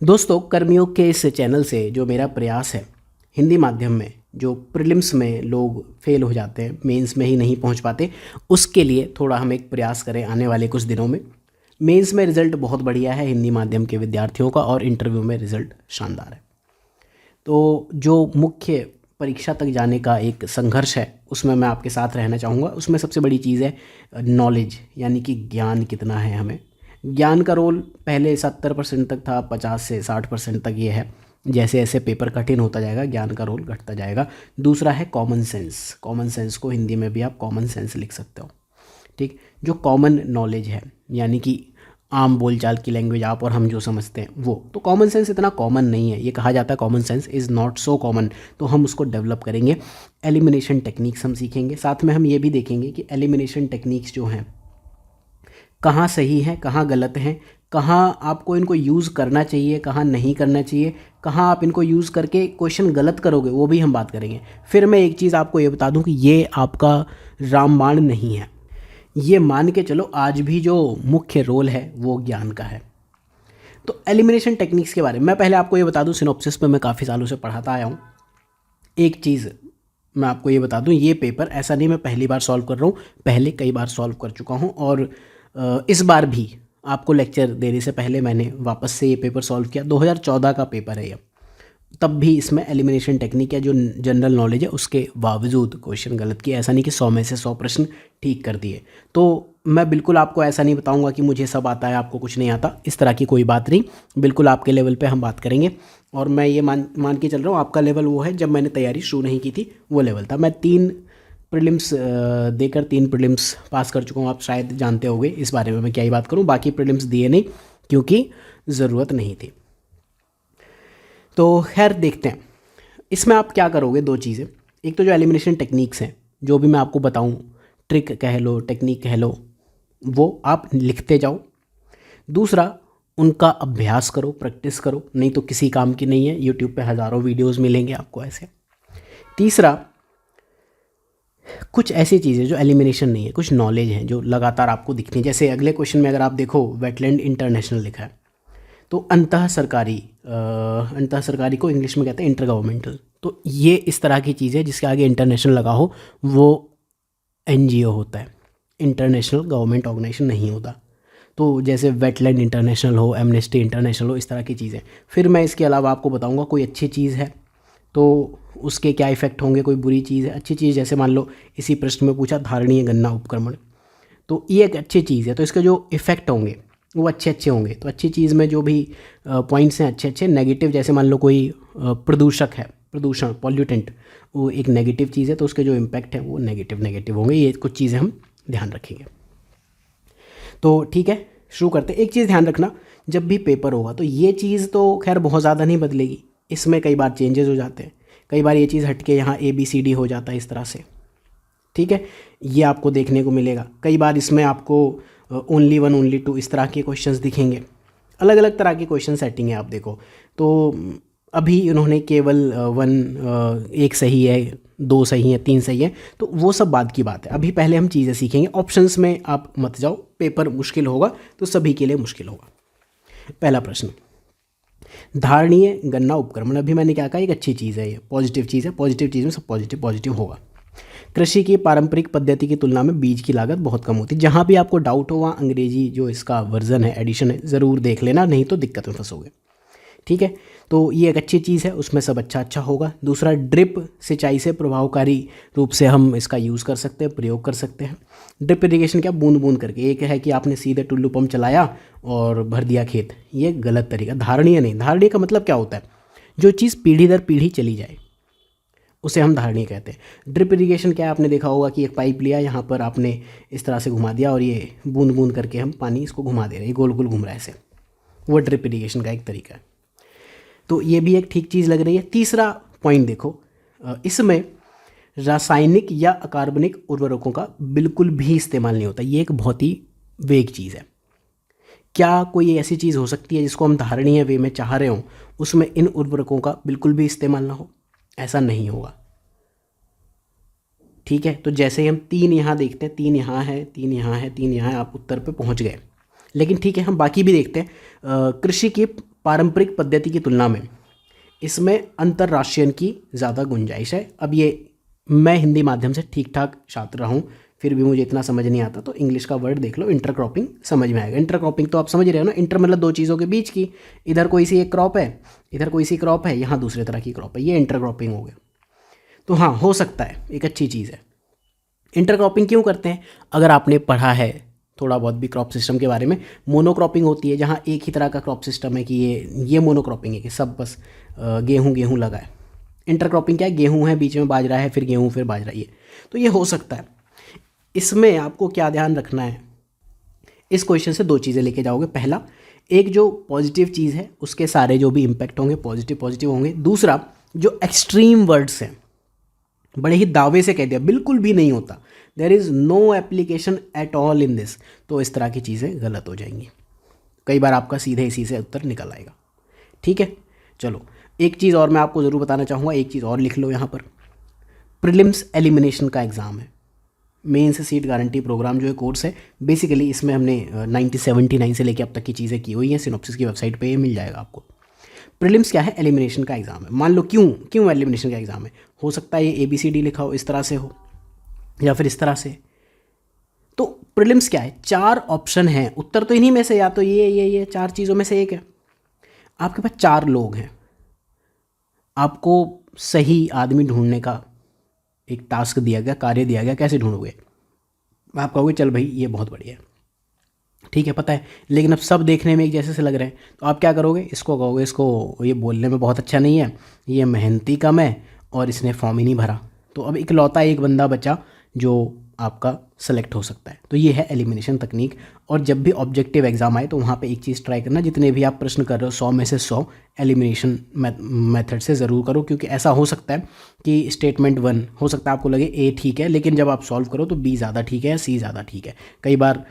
दोस्तों, कर्मयोग के इस चैनल से जो मेरा प्रयास है, हिंदी माध्यम में जो प्रीलिम्स में लोग फेल हो जाते हैं, मेंस में ही नहीं पहुंच पाते, उसके लिए थोड़ा हम एक प्रयास करें आने वाले कुछ दिनों में। मेंस में रिज़ल्ट बहुत बढ़िया है हिंदी माध्यम के विद्यार्थियों का, और इंटरव्यू में रिज़ल्ट शानदार है। तो जो मुख्य परीक्षा तक जाने का एक संघर्ष है, उसमें मैं आपके साथ रहना चाहूँगा। उसमें सबसे बड़ी चीज़ है नॉलेज, यानी कि ज्ञान कितना है हमें। ज्ञान का रोल पहले 70% तक था, 50 से 60% तक ये है। जैसे जैसे पेपर कठिन होता जाएगा, ज्ञान का रोल घटता जाएगा। दूसरा है कॉमन सेंस। कॉमन सेंस को हिंदी में भी आप कॉमन सेंस लिख सकते हो, ठीक। जो कॉमन नॉलेज है, यानी कि आम बोलचाल की लैंग्वेज आप और हम जो समझते हैं वो, तो कॉमन सेंस इतना कॉमन नहीं है। ये कहा जाता है common sense is not so common, तो हम उसको डेवलप करेंगे। एलिमिनेशन टेक्निक्स हम सीखेंगे, साथ में हम ये भी देखेंगे कि एलिमिनेशन टेक्निक्स जो हैं कहाँ सही हैं, कहाँ गलत हैं, कहाँ आपको इनको यूज़ करना चाहिए, कहाँ नहीं करना चाहिए, कहाँ आप इनको यूज़ करके क्वेश्चन गलत करोगे, वो भी हम बात करेंगे। फिर मैं एक चीज़ आपको ये बता दूं कि ये आपका रामबाण नहीं है। ये मान के चलो आज भी जो मुख्य रोल है वो ज्ञान का है। तो एलिमिनेशन टेक्निक्स के बारे में मैं पहले आपको ये बता दूं, सिनॉप्सिस में मैं काफ़ी सालों से पढ़ाता आया हूँ। एक चीज़ मैं आपको ये बता दूं, ये पेपर ऐसा नहीं मैं पहली बार सॉल्व कर रहा हूँ, पहले कई बार सॉल्व कर चुका हूँ, और इस बार भी आपको लेक्चर देने से पहले मैंने वापस से ये पेपर सॉल्व किया। 2014 का पेपर है ये, तब भी इसमें एलिमिनेशन टेक्निक है जो जनरल नॉलेज है, उसके बावजूद क्वेश्चन गलत किए। ऐसा नहीं कि 100 में से 100 प्रश्न ठीक कर दिए। तो मैं बिल्कुल आपको ऐसा नहीं बताऊंगा कि मुझे सब आता है, आपको कुछ नहीं आता, इस तरह की कोई बात नहीं। बिल्कुल आपके लेवल पे हम बात करेंगे, और मैं ये मान के चल रहा हूँ आपका लेवल वो है जब मैंने तैयारी शुरू नहीं की थी, वो लेवल था। मैं 3 प्रीलिम्स देकर 3 प्रीलिम्स पास कर चुका हूँ। आप शायद जानते होंगे, इस बारे में मैं क्या ही बात करूँ। बाकी प्रीलिम्स दिए नहीं क्योंकि ज़रूरत नहीं थी। तो खैर देखते हैं इसमें आप क्या करोगे। 2 चीज़ें, एक तो जो एलिमिनेशन टेक्निक्स हैं, जो भी मैं आपको बताऊं, ट्रिक कह लो, टेक्निक कह लो, वो आप लिखते जाओ। दूसरा, उनका अभ्यास करो, प्रैक्टिस करो, नहीं तो किसी काम की नहीं है। यूट्यूब पे हज़ारों वीडियोस मिलेंगे आपको ऐसे। तीसरा, कुछ ऐसी चीज़ें जो एलिमिनेशन नहीं है, कुछ नॉलेज है जो लगातार आपको दिखती है। जैसे अगले क्वेश्चन में अगर आप देखो, वेटलैंड इंटरनेशनल लिखा है, तो अंतः सरकारी को इंग्लिश में कहते हैं इंटर गवर्नमेंटल। तो ये इस तरह की चीज़ है जिसके आगे इंटरनेशनल लगा हो, वो एनजीओ होता है, इंटरनेशनल गवर्नमेंट ऑर्गेनाइजेशन नहीं होता। तो जैसे वेटलैंड इंटरनेशनल हो, एमनेस्टी इंटरनेशनल हो, इस तरह की चीज़ें। फिर मैं इसके अलावा आपको बताऊंगा कोई अच्छी चीज़ है तो उसके क्या इफ़ेक्ट होंगे, कोई बुरी चीज़ है। अच्छी चीज़ जैसे मान लो इसी प्रश्न में पूछा धारणीय गणना उपक्रमण, तो ये एक अच्छी चीज़ है, तो इसके जो इफ़ेक्ट होंगे वो अच्छे अच्छे होंगे। तो अच्छी चीज़ में जो भी पॉइंट्स हैं अच्छे अच्छे। नेगेटिव जैसे मान लो कोई प्रदूषक है, प्रदूषण, पॉल्यूटेंट, वो एक नेगेटिव चीज़ है, तो उसके जो इम्पैक्ट है वो नेगेटिव होंगे। ये कुछ चीज़ें हम ध्यान रखेंगे। तो ठीक है, शुरू करते हैं। एक चीज़ ध्यान रखना, जब भी पेपर होगा तो ये चीज़ तो खैर बहुत ज़्यादा नहीं बदलेगी, इसमें कई बार चेंजेस हो जाते हैं। कई बार ये चीज़ हट के यहाँ ABCD हो जाता है इस तरह से, ठीक है, ये आपको देखने को मिलेगा। कई बार इसमें आपको ओनली 1 ओनली 2 इस तरह के क्वेश्चंस दिखेंगे। अलग अलग तरह की क्वेश्चन सेटिंग है, आप देखो। तो अभी इन्होंने केवल 1 सही है, 2 सही है, 3 सही है, तो वो सब बाद की बात है। अभी पहले हम चीज़ें सीखेंगे। ऑप्शंस में आप मत जाओ, पेपर मुश्किल होगा तो सभी के लिए मुश्किल होगा। पहला प्रश्न, धारणीय गणना उपक्रमण। अभी मैंने क्या कहा, एक अच्छी चीज़ है, ये पॉजिटिव चीज़ है। पॉजिटिव चीज़ में सब पॉजिटिव होगा। कृषि की पारंपरिक पद्धति की तुलना में बीज की लागत बहुत कम होती है। जहाँ भी आपको डाउट हो वहाँ अंग्रेजी जो इसका वर्जन है, एडिशन है, ज़रूर देख लेना, नहीं तो दिक्कत में फंसोगे, ठीक है। तो ये एक अच्छी चीज़ है, उसमें सब अच्छा होगा। दूसरा, ड्रिप सिंचाई से प्रभावकारी रूप से हम इसका यूज़ कर सकते हैं, प्रयोग कर सकते हैं। ड्रिप इरिगेशन क्या, बूंद बूंद करके। एक है कि आपने सीधे टुल्लू पंप चलाया और भर दिया खेत, ये गलत तरीका। धारणीय नहीं, धारणीय का मतलब क्या होता है, जो चीज़ पीढ़ी दर पीढ़ी चली जाए उसे हम धारणीय कहते हैं। ड्रिप इरिगेशन क्या है, आपने देखा होगा कि एक पाइप लिया, यहाँ पर आपने इस तरह से घुमा दिया और ये बूंद बूंद करके हम पानी इसको घुमा दे रहे हैं, गोल गोल घूम रहा है ऐसे, वो ड्रिप इरिगेशन का एक तरीका है। तो ये भी एक ठीक चीज़ लग रही है। तीसरा पॉइंट देखो, इसमें रासायनिक या अकार्बनिक उर्वरकों का बिल्कुल भी इस्तेमाल नहीं होता। ये एक बहुत ही वेग चीज़ है। क्या कोई ऐसी चीज़ हो सकती है जिसको हम धारणीय वे में चाह रहे हों, उसमें इन उर्वरकों का बिल्कुल भी इस्तेमाल ना हो? ऐसा नहीं होगा, ठीक है। तो जैसे ही हम 3 यहाँ देखते हैं, 3 यहाँ है, 3 यहाँ है, 3 यहाँ है, आप उत्तर पे पहुँच गए। लेकिन ठीक है, हम बाकी भी देखते हैं। कृषि की पारंपरिक पद्धति की तुलना में इसमें अंतर्राष्ट्रीयन की ज़्यादा गुंजाइश है। अब ये मैं हिंदी माध्यम से ठीक ठाक छात्र रहा हूँ, फिर भी मुझे इतना समझ नहीं आता, तो इंग्लिश का वर्ड देख लो, इंटरक्रॉपिंग समझ में आएगा। इंटरक्रॉपिंग तो आप समझ रहे हो ना, इंटर मतलब दो चीज़ों के बीच की, इधर कोई सी एक क्रॉप है, इधर कोई सी क्रॉप है, यहाँ दूसरे तरह की क्रॉप है, ये इंटरक्रॉपिंग हो गया। तो हाँ, हो सकता है, एक अच्छी चीज़ है। इंटरक्रॉपिंग क्यों करते हैं? अगर आपने पढ़ा है थोड़ा बहुत भी क्रॉप सिस्टम के बारे में, मोनोक्रॉपिंग होती है जहाँ एक ही तरह का क्रॉप सिस्टम है कि ये मोनोक्रॉपिंग है कि सब बस गेहूँ लगा है। इंटरक्रॉपिंग क्या है? गेहूँ है, बीच में बाजरा है, फिर गेहूँ, फिर बाजरा, ये तो ये हो सकता है। इसमें आपको क्या ध्यान रखना है, इस क्वेश्चन से दो चीज़ें लेके जाओगे। पहला, एक जो पॉजिटिव चीज़ है उसके सारे जो भी इम्पैक्ट होंगे पॉजिटिव होंगे। दूसरा, जो एक्सट्रीम वर्ड्स हैं, बड़े ही दावे से कह दिया बिल्कुल भी नहीं होता, there is no application at all in this, तो इस तरह की चीज़ें गलत हो जाएंगी। कई बार आपका सीधे इसी से उत्तर निकल आएगा। ठीक है, चलो एक चीज़ और मैं आपको ज़रूर बताना चाहूँगा, एक चीज़ और लिख लो यहाँ पर। प्रीलिम्स एलिमिनेशन का एग्ज़ाम है, मेंस सीट गारंटी प्रोग्राम जो है कोर्स है, बेसिकली इसमें हमने 1979 से लेकर अब तक की चीज़ें की हुई हैं, सिनॉप्सिस की वेबसाइट पे ये मिल जाएगा आपको। प्रीलिम्स क्या है? एलिमिनेशन का एग्ज़ाम है। मान लो क्यों एलिमिनेशन का एग्ज़ाम है? हो सकता है ये ABCD लिखा हो, इस तरह से हो, या फिर इस तरह से। तो प्रीलिम्स क्या है? 4 ऑप्शन हैं, उत्तर तो इन्हीं में से, या तो ये 4 चीज़ों में से एक है। आपके पास 4 लोग हैं, आपको सही आदमी ढूंढने का एक टास्क दिया गया, कार्य दिया गया, कैसे ढूंढोगे? आप कहोगे चल भाई ये बहुत बढ़िया है, ठीक है पता है, लेकिन अब सब देखने में एक जैसे से लग रहे हैं, तो आप क्या करोगे? इसको कहोगे इसको ये बोलने में बहुत अच्छा नहीं है, ये मेहनती कम है, और इसने फॉर्म ही नहीं भरा। तो अब इकलौता एक बंदा बचा जो आपका सेलेक्ट हो सकता है। तो ये है एलिमिनेशन तकनीक। और जब भी ऑब्जेक्टिव एग्जाम आए तो वहाँ पे एक चीज़ ट्राई करना, जितने भी आप प्रश्न कर रहे हो 100 में से 100 एलिमिनेशन मेथड से ज़रूर करो, क्योंकि ऐसा हो सकता है कि स्टेटमेंट 1 हो सकता है आपको लगे A ठीक है, लेकिन जब आप सॉल्व करो तो B ज़्यादा ठीक है या C ज़्यादा ठीक है। कई बार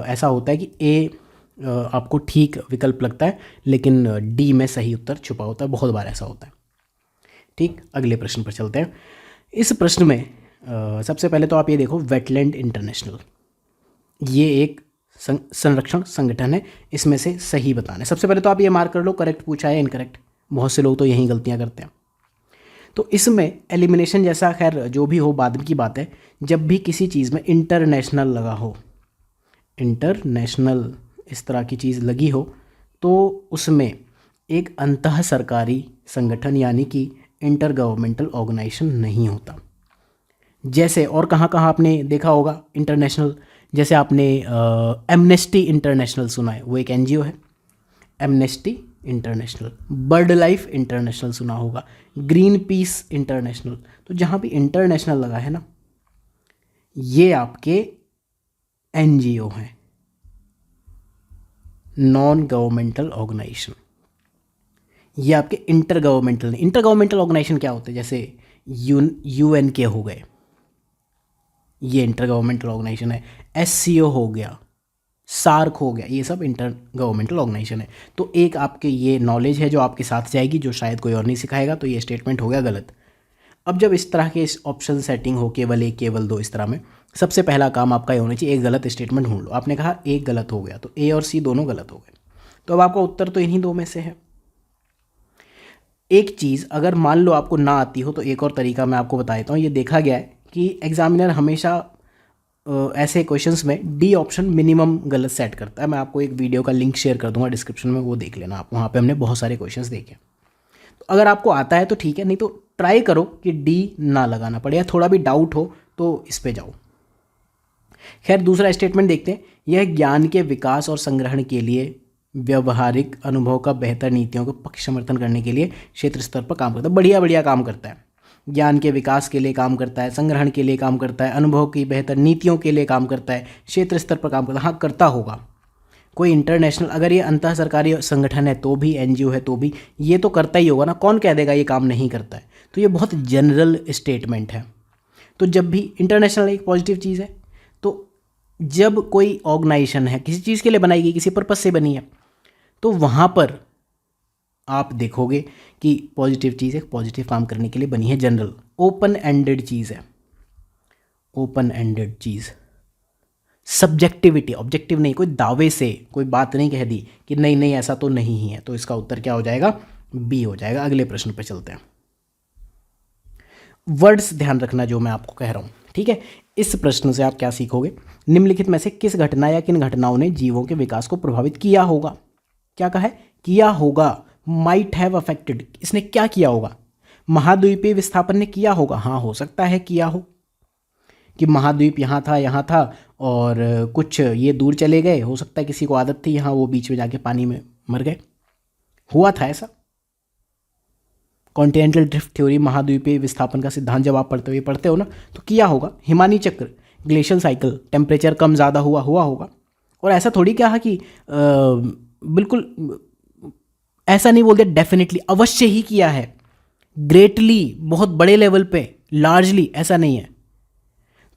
ऐसा होता है कि A आपको ठीक विकल्प लगता है, लेकिन D में सही उत्तर छुपा होता है, बहुत बार ऐसा होता है। ठीक, अगले प्रश्न पर चलते हैं। इस प्रश्न में सबसे पहले तो आप ये देखो, वेटलैंड इंटरनेशनल, ये एक संरक्षण संगठन है, इसमें से सही बताना है। सबसे पहले तो आप ये मार्क कर लो करेक्ट पूछा है इनकरेक्ट, बहुत से लोग तो यही गलतियां करते हैं। तो इसमें एलिमिनेशन जैसा, खैर जो भी हो बाद की बात है, जब भी किसी चीज़ में इंटरनेशनल लगा हो, इंटरनेशनल इस तरह की चीज़ लगी हो, तो उसमें एक अंतः सरकारी संगठन यानी कि इंटर गवर्नमेंटल ऑर्गेनाइजेशन नहीं होता। जैसे और कहाँ कहाँ आपने देखा होगा इंटरनेशनल, जैसे आपने एमनेस्टी इंटरनेशनल सुना है, वो एक NGO है, amnesty international. Bird life international सुना होगा, ग्रीन पीस इंटरनेशनल। तो जहाँ भी इंटरनेशनल लगा है ना, ये आपके NGO हैं, नॉन गवर्नमेंटल ऑर्गेनाइजेशन। ये आपके इंटर गवर्नमेंटल ऑर्गेनाइजेशन क्या होते हैं? जैसे UN के हो गए, ये इंटर गवर्नमेंटल ऑर्गेनाइजेशन है। SCO हो गया, सार्क हो गया, ये सब इंटर गवर्नमेंटल ऑर्गेनाइजेशन है। तो एक आपके ये नॉलेज है जो आपके साथ जाएगी, जो शायद कोई और नहीं सिखाएगा, तो ये स्टेटमेंट हो गया गलत। अब जब इस तरह के ऑप्शन सेटिंग हो, केवल 1 केवल 2 इस तरह में, सबसे पहला काम आपका ये होना चाहिए, एक गलत स्टेटमेंट ढूंढ लो। आपने कहा एक गलत हो गया, तो A और C दोनों गलत हो गए, तो अब आपका उत्तर तो इन्हीं 2 में से है। एक चीज़ अगर मान लो आपको ना आती हो, तो एक और तरीका मैं आपको बता देता हूँ। ये देखा गया है कि एग्जामिनर हमेशा ऐसे क्वेश्चंस में D ऑप्शन मिनिमम गलत सेट करता है। मैं आपको एक वीडियो का लिंक शेयर कर दूंगा डिस्क्रिप्शन में, वो देख लेना आप, वहाँ पे हमने बहुत सारे क्वेश्चंस देखे। तो अगर आपको आता है तो ठीक है, नहीं तो ट्राई करो कि D ना लगाना पड़े, या थोड़ा भी डाउट हो तो इस पे जाओ। खैर दूसरा स्टेटमेंट देखते हैं। यह ज्ञान के विकास और संग्रहण के लिए व्यवहारिक अनुभव का बेहतर नीतियों का पक्ष समर्थन करने के लिए क्षेत्र स्तर पर काम करता है। बढ़िया काम करता है, ज्ञान के विकास के लिए काम करता है, संग्रहण के लिए काम करता है, अनुभव की बेहतर नीतियों के लिए काम करता है, क्षेत्र स्तर पर काम करता है। हाँ करता होगा कोई इंटरनेशनल, अगर ये अंतः सरकारी संगठन है तो भी, NGO है तो भी, ये तो करता ही होगा ना, कौन कह देगा ये काम नहीं करता है? तो ये बहुत जनरल स्टेटमेंट है। तो जब भी इंटरनेशनल एक पॉजिटिव चीज़ है, तो जब कोई ऑर्गेनाइजेशन है किसी चीज़ के लिए बनाई गई, किसी पर्पस से बनी है, तो वहाँ पर आप देखोगे कि पॉजिटिव चीज़ एक पॉजिटिव काम करने के लिए बनी है, जनरल ओपन एंडेड चीज़ है, ओपन एंडेड चीज़। सब्जेक्टिविटी, ऑब्जेक्टिव नहीं, कोई दावे से कोई बात नहीं कह दी कि नहीं नहीं ऐसा तो नहीं ही है, तो इसका उत्तर क्या हो जाएगा, बी हो जाएगा। अगले प्रश्न पे चलते हैं। वर्ड्स ध्यान रखना जो मैं आपको कह रहा हूँ, ठीक है। इस प्रश्न से आप क्या सीखोगे, निम्नलिखित में से किस घटना या किन घटनाओं ने जीवों के विकास को प्रभावित किया होगा। क्या कहा है, किया होगा, माइट हैव अफेक्टेड, इसने क्या किया होगा, महाद्वीपीय विस्थापन ने किया होगा, हाँ हो सकता है किया हो, कि महाद्वीप यहाँ था और कुछ ये दूर चले गए, हो सकता है किसी को आदत थी यहाँ, वो बीच में जाके पानी में मर गए, हुआ था ऐसा। कॉन्टिनेंटल ड्रिफ्ट थ्योरी, महाद्वीपीय विस्थापन का सिद्धांत जब आप पढ़ते हो ना, तो किया होगा। हिमानी चक्र, ग्लेशियल साइकिल, टेम्परेचर कम ज़्यादा हुआ होगा। और ऐसा थोड़ी क्या है कि बिल्कुल ऐसा नहीं बोलते, डेफिनेटली अवश्य ही किया है, ग्रेटली बहुत बड़े लेवल पे, लार्जली, ऐसा नहीं है।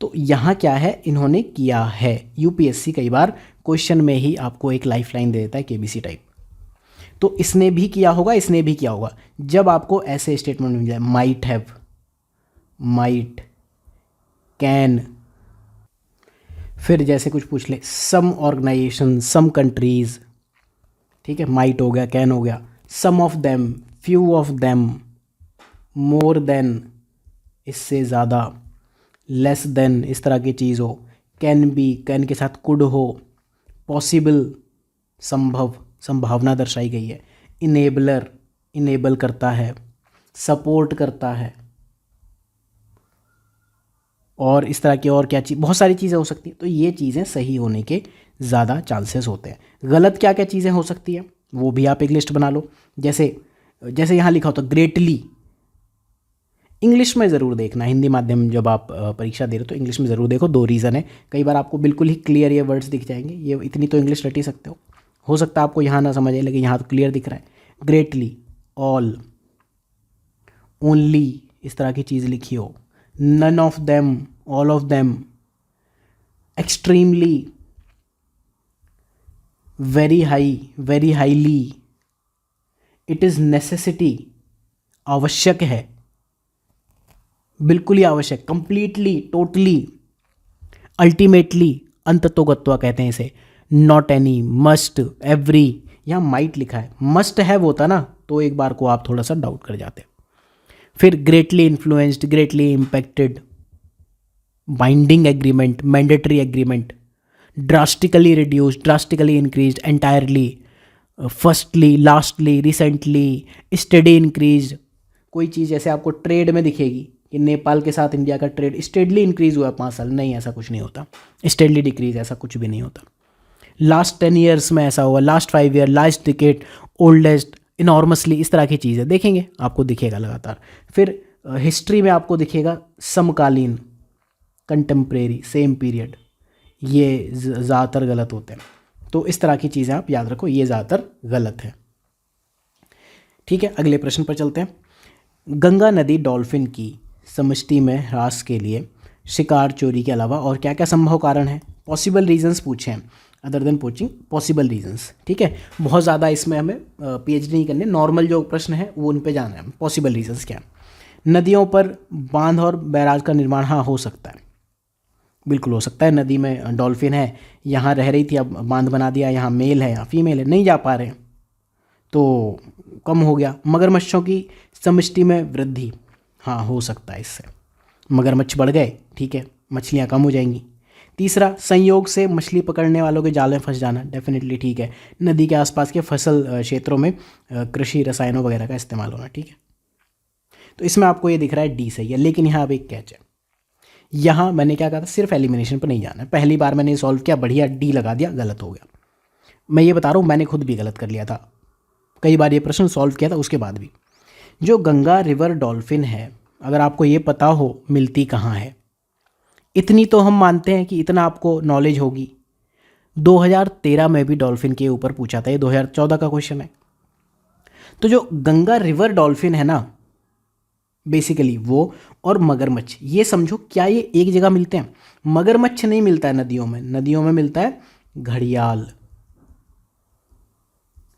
तो यहाँ क्या है, इन्होंने किया है। यूपीएससी कई बार क्वेश्चन में ही आपको एक लाइफलाइन दे देता है केबीसी टाइप, तो इसने भी किया होगा, इसने भी किया होगा। जब आपको ऐसे स्टेटमेंट मिल जाए, माइट हैव, माइट, कैन, फिर जैसे कुछ पूछ ले, सम ऑर्गेनाइजेशन, सम कंट्रीज, ठीक है, माइट हो गया, कैन हो गया, some of them, few of them, more than, इससे ज़्यादा, लेस देन, इस तरह की चीज़ हो, कैन बी, कैन के साथ कुड हो, पॉसिबल, संभव, संभावना दर्शाई गई है, इनेबलर, इनेबल करता है, सपोर्ट करता है, और इस तरह की और क्या चीज़, बहुत सारी चीज़ें हो सकती हैं। तो ये चीज़ें सही होने के ज़्यादा चांसेस होते हैं। गलत क्या क्या चीज़ें हो सकती हैं वो भी आप एक लिस्ट बना लो। जैसे यहाँ लिखा होता ग्रेटली, इंग्लिश में ज़रूर देखना, हिंदी माध्यम जब आप परीक्षा दे रहे हो तो इंग्लिश में ज़रूर देखो। 2 रीज़न है, कई बार आपको बिल्कुल ही क्लियर ये वर्ड्स दिख जाएंगे, ये इतनी तो इंग्लिश रट ही सकते हो सकता है आपको यहाँ ना समझ आए, लेकिन यहाँ तो क्लियर दिख रहा है। ग्रेटली, ऑल, ओनली, इस तरह की चीज़ लिखी हो, none of them, all of them, extremely, very high, very highly, it is necessity, आवश्यक है, बिल्कुल ही आवश्यक, कंप्लीटली, टोटली, अल्टीमेटली, अंततोगत्वा कहते हैं इसे, नॉट एनी, मस्ट, एवरी। यहाँ माइट लिखा है, मस्ट हैव होता ना तो एक बार को आप थोड़ा सा डाउट कर जाते। फिर greatly influenced, greatly impacted, binding agreement, mandatory agreement, drastically reduced, drastically increased, entirely, firstly, lastly, recently, study increase. कोई चीज़ जैसे आपको ट्रेड में दिखेगी कि नेपाल के साथ इंडिया का ट्रेड स्टेडली इंक्रीज हुआ 5 साल, नहीं ऐसा कुछ नहीं होता, स्टेडली डिक्रीज ऐसा कुछ भी नहीं होता। लास्ट 10 ईयर्स में ऐसा हुआ, last 5 year, last decade, oldest, enormously, इस तरह की चीज़ें देखेंगे आपको दिखेगा लगातार। फिर हिस्ट्री में आपको दिखेगा समकालीन, कंटेम्प्रेरी, सेम पीरियड, ये ज़्यादातर गलत होते हैं। तो इस तरह की चीज़ें आप याद रखो, ये ज़्यादातर गलत है। ठीक है, अगले प्रश्न पर चलते हैं। गंगा नदी डॉल्फिन की समष्टि में ह्रास के लिए शिकार चोरी के अलावा और क्या क्या संभव कारण है, पॉसिबल रीजंस पूछे हैं, अदर देन पूछिंग पॉसिबल रीजंस। ठीक है, बहुत ज़्यादा इसमें हमें पीएचडी नहीं करने, नॉर्मल जो प्रश्न है वो उन पे जाना है। पॉसिबल रीजंस क्या है, नदियों पर बांध और बैराज का निर्माण, हाँ हो सकता है, बिल्कुल हो सकता है। नदी में डॉल्फिन है, यहाँ रह रही थी, अब बांध बना दिया, यहाँ मेल है यहाँ फीमेल है, नहीं जा पा रहे तो कम हो गया। मगरमच्छों की समष्टि में वृद्धि, हाँ हो सकता है, इससे मगरमच्छ बढ़ गए, ठीक है, मछलियाँ कम हो जाएंगी। तीसरा, संयोग से मछली पकड़ने वालों के जाल में फंस जाना, डेफिनेटली ठीक है। नदी के आसपास के फसल क्षेत्रों में कृषि रसायनों वगैरह का इस्तेमाल होना, ठीक है। तो इसमें आपको ये दिख रहा है डी सही है, लेकिन यहाँ अब एक कैच है। यहाँ मैंने क्या कहा था, सिर्फ एलिमिनेशन पर नहीं जाना है। पहली बार मैंने सॉल्व किया, बढ़िया डी लगा दिया, गलत हो गया। मैं ये बता रहा हूँ, मैंने खुद भी गलत कर लिया था, कई बार ये प्रश्न सॉल्व किया था उसके बाद भी। जो गंगा रिवर डॉल्फिन है, अगर आपको ये पता हो मिलती कहाँ है, इतनी तो हम मानते हैं कि इतना आपको नॉलेज होगी। 2013 में भी डॉल्फिन के ऊपर पूछा था, ये 2014 का क्वेश्चन है। तो जो गंगा रिवर डॉल्फिन है ना, बेसिकली वो और मगरमच्छ, ये समझो क्या ये एक जगह मिलते हैं। मगरमच्छ नहीं मिलता है नदियों में, नदियों में मिलता है घड़ियाल,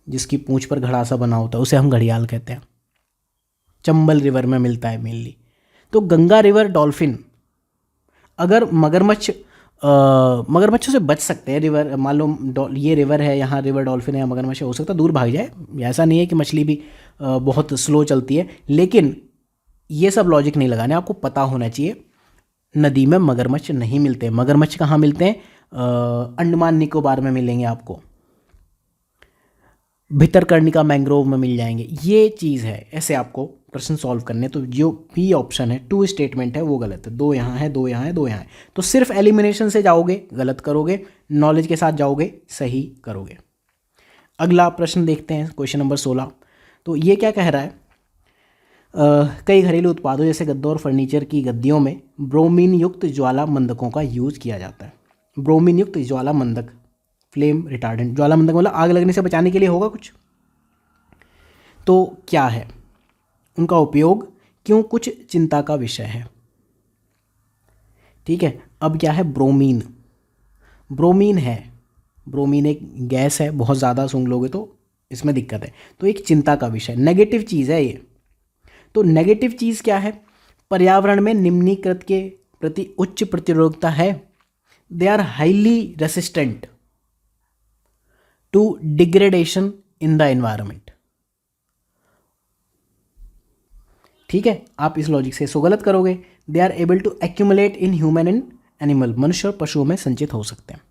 जिसकी पूंछ पर घड़ा सा बना होता है, उसे हम घड़ियाल कहते हैं। चंबल रिवर में मिलता है मेनली। तो गंगा रिवर डॉल्फिन, अगर मगरमच्छ मगरमच्छों से बच सकते हैं। रिवर, मान लो ये रिवर है, यहाँ रिवर डॉल्फिन है, मगरमच्छ हो सकता है दूर भाग जाए। ऐसा नहीं है कि मछली भी बहुत स्लो चलती है, लेकिन ये सब लॉजिक नहीं लगाने, आपको पता होना चाहिए नदी में मगरमच्छ नहीं मिलते। मगरमच्छ कहाँ मिलते हैं? अंडमान निकोबार में मिलेंगे आपको, भितरकर्णिका मैंग्रोव में मिल जाएंगे। ये चीज़ है, ऐसे आपको प्रश्न सॉल्व करने। तो जो बी ऑप्शन है, टू स्टेटमेंट है, वो गलत है। दो यहाँ है, दो यहाँ है, दो यहाँ है। तो सिर्फ एलिमिनेशन से जाओगे गलत करोगे, नॉलेज के साथ जाओगे सही करोगे। अगला प्रश्न देखते हैं, क्वेश्चन नंबर 16। तो ये क्या कह रहा है? कई घरेलू उत्पादों जैसे गद्दों और फर्नीचर की गद्दियों में ब्रोमीन युक्त ज्वाला मंदकों का यूज किया जाता है। ब्रोमीन युक्त ज्वाला मंदक, फ्लेम रिटार्डेंट, ज्वाला मंदक मतलब आग लगने से बचाने के लिए होगा कुछ। तो क्या है उनका उपयोग, क्यों, कुछ चिंता का विषय है। ठीक है, अब क्या है? ब्रोमीन, ब्रोमीन है, ब्रोमीन एक गैस है, बहुत ज़्यादा सूंघ लोगे तो इसमें दिक्कत है। तो एक चिंता का विषय, नेगेटिव चीज़ है ये। तो नेगेटिव चीज़ क्या है? पर्यावरण में निम्नीकृत के प्रति उच्च प्रतिरोधकता है। They are highly resistant to degradation in the environment. ठीक है, आप इस लॉजिक से इसको गलत करोगे। They are able to accumulate in human and animal, मनुष्य और पशुओं में संचित हो सकते हैं।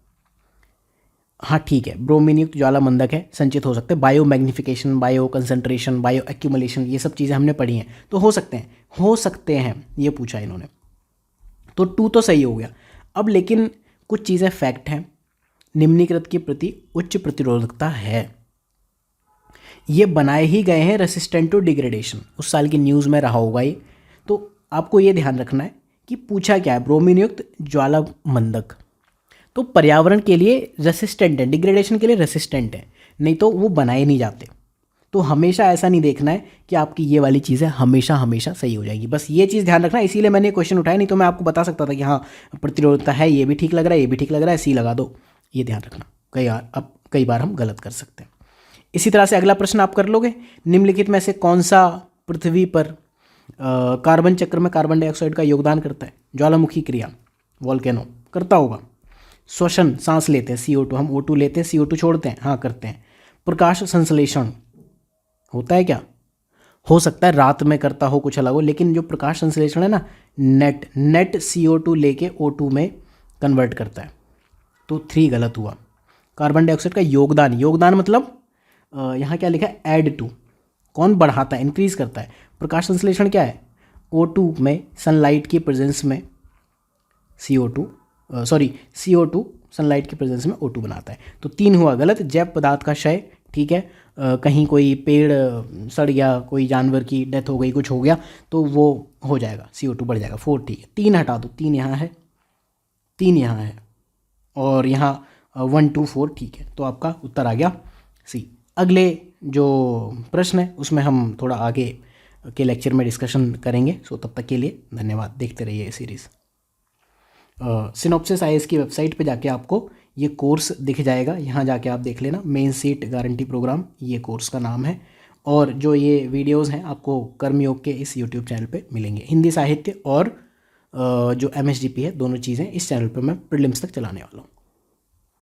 हाँ ठीक है, ब्रोमीन युक्त ज्वाला मंदक है, संचित हो सकते हैं। Bio magnification, bio concentration, bio accumulation, ये सब चीज़ें हमने पढ़ी हैं। तो हो सकते हैं ये पूछा इन्होंने। तो टू तो सही हो गया। अब लेकिन कुछ चीज़ें फैक्ट हैं, निम्नीकृत के प्रति उच्च प्रतिरोधकता है। ये बनाए ही गए हैं रेसिस्टेंट टू डिग्रेडेशन, उस साल की न्यूज़ में रहा होगा ये। तो आपको ये ध्यान रखना है कि पूछा क्या है, ब्रोमीन युक्त ज्वाला मंदक तो पर्यावरण के लिए रेसिस्टेंट है, डिग्रेडेशन के लिए रेसिस्टेंट है, नहीं तो वो बनाए नहीं जाते। तो हमेशा ऐसा नहीं देखना है कि आपकी ये वाली चीज़ें हमेशा हमेशा सही हो जाएगी, बस ये चीज़ ध्यान रखना। इसीलिए मैंने क्वेश्चन उठाया, नहीं तो मैं आपको बता सकता था कि हाँ प्रतिरोधकता है, ये भी ठीक लग रहा है, ये भी ठीक लग रहा है, सी लगा दो। ये ध्यान रखना, कई बार हम गलत कर सकते हैं। इसी तरह से अगला प्रश्न आप कर लोगे, निम्नलिखित में से कौन सा पृथ्वी पर कार्बन चक्र में कार्बन डाइऑक्साइड का योगदान करता है? ज्वालामुखी क्रिया, वॉल्केनो करता होगा। श्वसन, सांस लेते हैं CO2, हम O2 लेते हैं, CO2 छोड़ते हैं, हाँ करते हैं। प्रकाश संश्लेषण होता है क्या? हो सकता है रात में करता हो, कुछ अलग हो, लेकिन जो प्रकाश संश्लेषण है ना, नेट CO2 लेके O2 में कन्वर्ट करता है। तो 3 गलत हुआ। कार्बन डाइऑक्साइड का योगदान मतलब यहाँ क्या लिखा है? ऐड टू, कौन बढ़ाता है, इंक्रीज करता है। प्रकाश संश्लेषण क्या है? O2 में सनलाइट की प्रेजेंस में CO2 सनलाइट की प्रेजेंस में O2 बनाता है। तो 3 हुआ गलत। जैव पदार्थ का क्षय, ठीक है, कहीं कोई पेड़ सड़ गया, कोई जानवर की डेथ हो गई, कुछ हो गया तो वो हो जाएगा, CO2 बढ़ जाएगा। 4 ठीक है। 3 हटा दो, 3 यहाँ है, 3 यहाँ है, और यहाँ 1 2 4 ठीक है। तो आपका उत्तर आ गया सी। अगले जो प्रश्न है उसमें हम थोड़ा आगे के लेक्चर में डिस्कशन करेंगे। सो तब तक के लिए धन्यवाद, देखते रहिए ये सीरीज़। सिनॉप्सिस IAS की वेबसाइट पे जाके आपको ये कोर्स दिख जाएगा, यहाँ जाके आप देख लेना, मेन सीट गारंटी प्रोग्राम, ये कोर्स का नाम है। और जो ये वीडियोस हैं आपको कर्मयोग के इस YouTube चैनल पे मिलेंगे। हिंदी साहित्य और जो MSGP है, दोनों चीज़ें इस चैनल पे मैं प्रीलिम्स तक चलाने वाला हूँ।